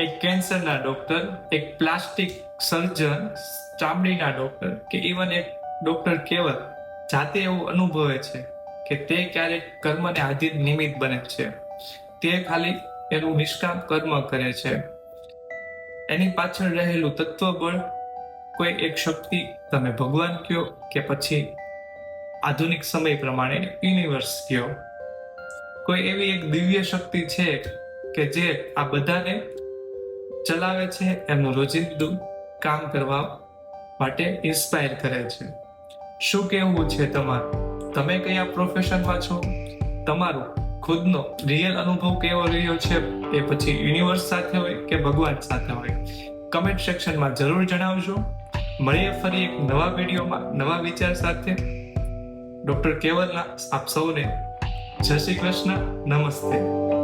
એક કેન્સરના ડોક્ટર, એક પ્લાસ્ટિક સર્જન, ચામડીના ડોક્ટર કે ઇવન એક ડોક્ટર કેવલ જાતે એવું અનુભવે છે કે તે ક્યારેક કર્મને આધીન નિમિત્ત બને છે. તે ખાલી એનું નિષ્કામ કર્મ કરે છે. એની પાછળ રહેલું તત્વબળ, કોઈ એક શક્તિ, તમે ભગવાન કયો કે પછી આધુનિક સમય પ્રમાણે યુનિવર્સ કયો, કોઈ એવી એક દિવ્ય શક્તિ છે કે જે આ બધાને ચલાવે છે, એમનું રોજિંદુ કામ કરવા માટે ઇન્સ્પાયર કરે છે. શું કહેવું છે તમારું? તમે કયા પ્રોફેશનમાં છો? તમારો ખુદનો રિયલ અનુભવ કેવો રહ્યો છે, એ પછી યુનિવર્સ સાથે હોય કે ભગવાન સાથે હોય, કમેન્ટ સેક્શનમાં જરૂર જણાવજો. મળીએ ફરી એક નવા વિડીયોમાં નવા વિચાર સાથે. ડોક્ટર કેવલના આપ સૌને જય શ્રી કૃષ્ણ, નમસ્તે.